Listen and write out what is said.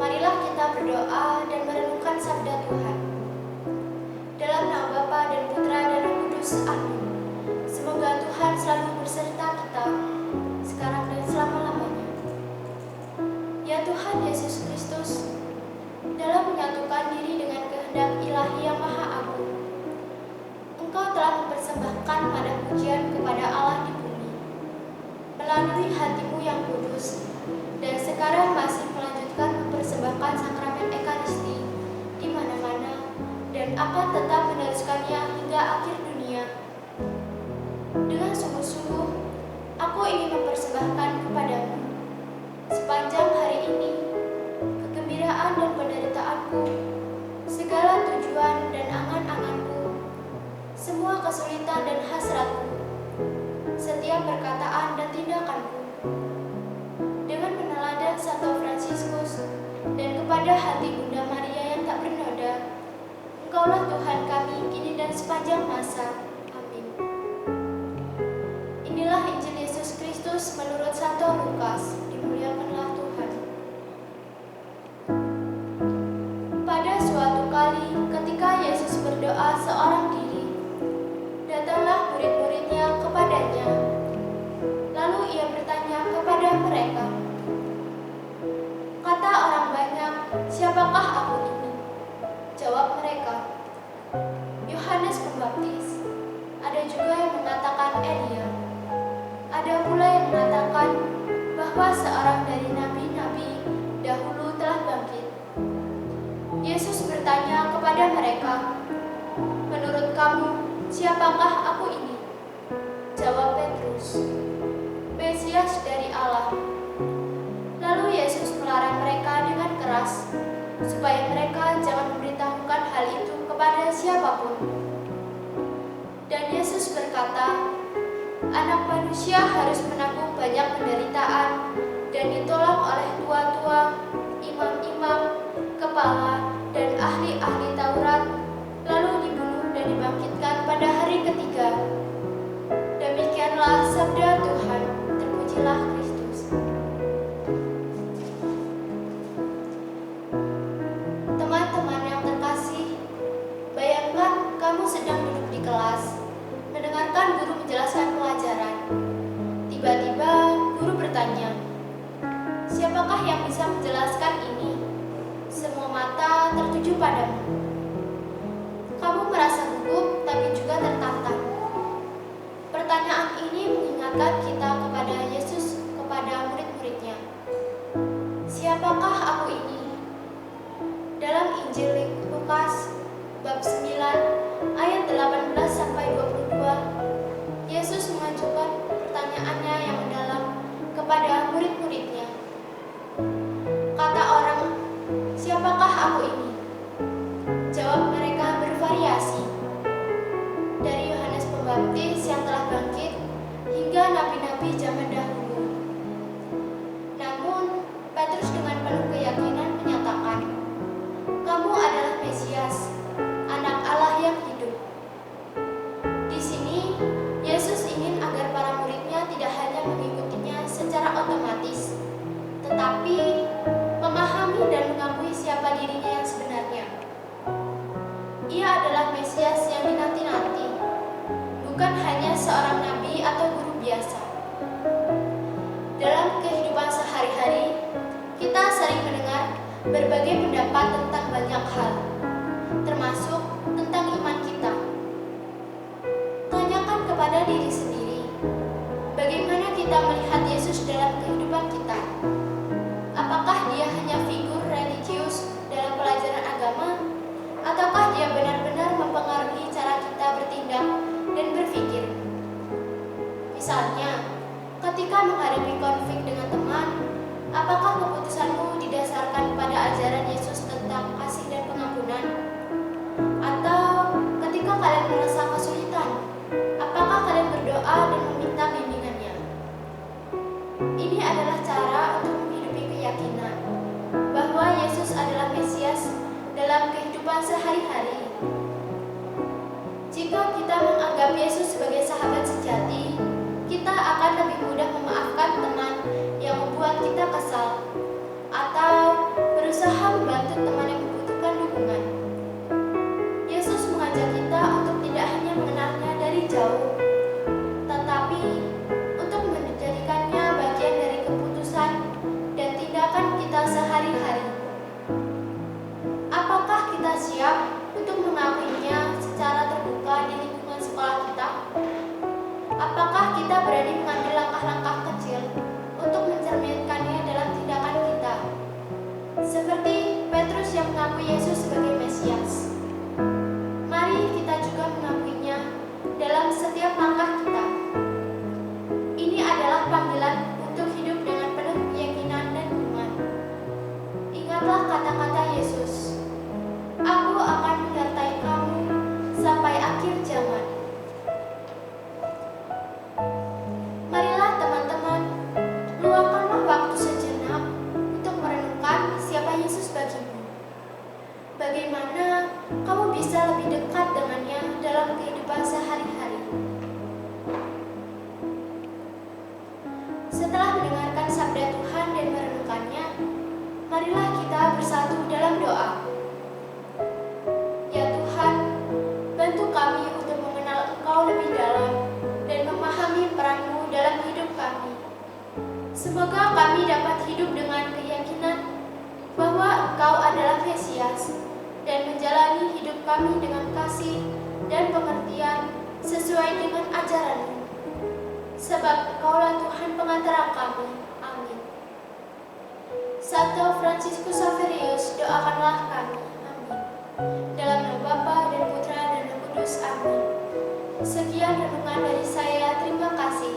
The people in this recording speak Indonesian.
Marilah kita berdoa dan merenungkan sabda Tuhan. Dalam nama Bapa dan Putra dan Roh Kudus. Amin. Semoga Tuhan selalu berserta kita, sekarang dan selama-lamanya. Ya Tuhan Yesus Kristus, dalam menyatukan diri dengan kehendak ilahi yang maha agung, Engkau telah mempersembahkan pada pujian kepada Allah di bumi, melalui hatimu yang kudus, dan sekarang masih melanjutkan mempersembahkan sakramen Ekaristi di mana-mana, dan akan tetap meneruskannya hingga akhir dunia. Dengan sungguh-sungguh, aku ingin mempersembahkan kepadamu sepanjang hari ini kegembiraan dan penderitaanku, segala tujuan dan angan-anganku, semua kesulitan dan hasratku, setiap perkataan dan tindakanku. Dengan peneladan Santo Fransiskus dan kepada hati Bunda Maria yang tak bernoda, Engkaulah Tuhan kami kini dan sepanjang masa. Amin. Inilah Injil Yesus Kristus menurut Santo Lukas. Dimuliakanlah Tuhan. Pada suatu kali ketika Yesus berdoa seorang diri, datanglah murid-muridnya kepadanya. Lalu ia bertanya kepada mereka, "Kata orang banyak, siapakah aku ini?" Jawab mereka, "Yohanes Pembaptis. Ada juga yang mengatakan Elia. Ada pula yang mengatakan bahwa seorang dari nabi-nabi dahulu telah bangkit." Yesus bertanya kepada mereka, "Menurut kamu, siapakah aku ini?" Jawab Petrus, "Mesias dari Allah." Lalu Yesus melarang mereka dengan keras, supaya mereka jangan memberitahukan hal itu kepada siapapun. Dan Yesus berkata, Anak Manusia harus menanggung banyak penderitaan dan ditolak oleh tua-tua, imam-imam, kepala, dan ahli-ahli Taurat, lalu dibunuh dan dibangkitkan pada hari ketiga. Demikianlah sabda Tuhan. Terpujilah Kristus. Teman-teman yang terkasih, bayangkan kamu sedang duduk di kelas, mendengarkan guru menjelaskan pelajaran. Tiba-tiba guru bertanya, "Siapakah yang bisa menjelaskan ini?" Semua mata tertuju padamu. Kamu merasa gugup tapi juga tertantang. Pertanyaan ini mengingatkan kita kepada Yesus, kepada murid-muridnya. Siapakah aku ini? Dalam Injil Lukas bab 9 ayat 18 sampai 22, Yesus mengajukan pertanyaannya yang mendalam kepada murid-muridnya. Kata orang, "Siapakah aku ini?" Jawab mereka bervariasi. Dari Yohanes Pembaptis yang telah bangkit hingga nabi-nabi zaman dahulu. Namun, Petrus dengan penuh keyakinan menyatakan, "Kamu adalah Mesias, Anak Allah yang hidup." Di sini, Yesus ingin agar para muridnya tidak hanya mengikutinya secara otomatis, tetapi memahami dan mengakui siapa dirinya yang sebenarnya. Ia adalah Mesias yang dinanti-nanti, bukan hanya seorang nabi atau guru biasa. Dalam kehidupan sehari-hari, kita sering mendengar berbagai pendapat tentang banyak hal, termasuk tentang iman kita. Tanyakan kepada diri sendiri, bagaimana kita melihat Yesus dalam kehidupan kita? Apakah dia hanya figur religius dalam pelajaran agama, ataukah dia benar-benar mempengaruhi cara kita bertindak dan berpikir? Misalnya, ketika menghadapi konflik dengan teman, apakah keputusanmu didasarkan pada ajaran Yesus tentang kasih dan pengampunan? Atau ketika kalian merasa kesulitan, apakah kalian berdoa dan meminta bimbingannya? Ini adalah cara untuk menghidupi keyakinan bahwa Yesus adalah Mesias dalam kehidupan sehari-hari. Jika kita menganggap Yesus sebagai sahabat sejati, kita akan lebih mudah memaafkan teman yang membuat kita kesal, atau berusaha berusaha membantu teman yang membutuhkan dukungan. Yesus mengajak kita untuk tidak hanya mengenalnya dari jauh, tetapi untuk menjadikannya bagian dari keputusan dan tindakan kita sehari-hari. Apakah kita siap untuk mengakuinya secara terbuka di lingkungan sekolah kita? Apakah kita berani mengambil langkah-langkah kecil untuk mencerminkannya dalam tindakan kita? Seperti Petrus yang mengakui Yesus sebagai Mesias. Mari kita juga mengakuinya dalam setiap langkah kita. Ini adalah panggilan untuk hidup dengan penuh keyakinan dan iman. Ingatlah kata-kata Yesus, "Aku akan menyertai kamu sampai akhir zaman." Marilah teman-teman, luangkanlah waktu sejenak untuk merenungkan siapa Yesus bagimu. Bagaimana kamu bisa lebih dekat dengannya dalam kehidupan sehari-hari? Setelah mendengarkan sabda Tuhan dan merenungkannya, marilah kita bersatu dalam doa. Ya Tuhan, bantu kami untuk mengenal Engkau lebih dalam dan memahami peran-Mu dalam hidup kami. Semoga kami dapat hidup dengan keyakinan bahwa Engkau adalah Mesias dan menjalani hidup kami dengan kasih dan pengertian sesuai dengan ajaran-Mu. Sebab Engkaulah Tuhan pengantara kami. Amin. Santo Fransiskus Xaverius, doakanlah kami. Amin. Dalam nama Bapa dan Putra dan Roh Kudus. Amin. Sekian renungan dari saya. Terima kasih.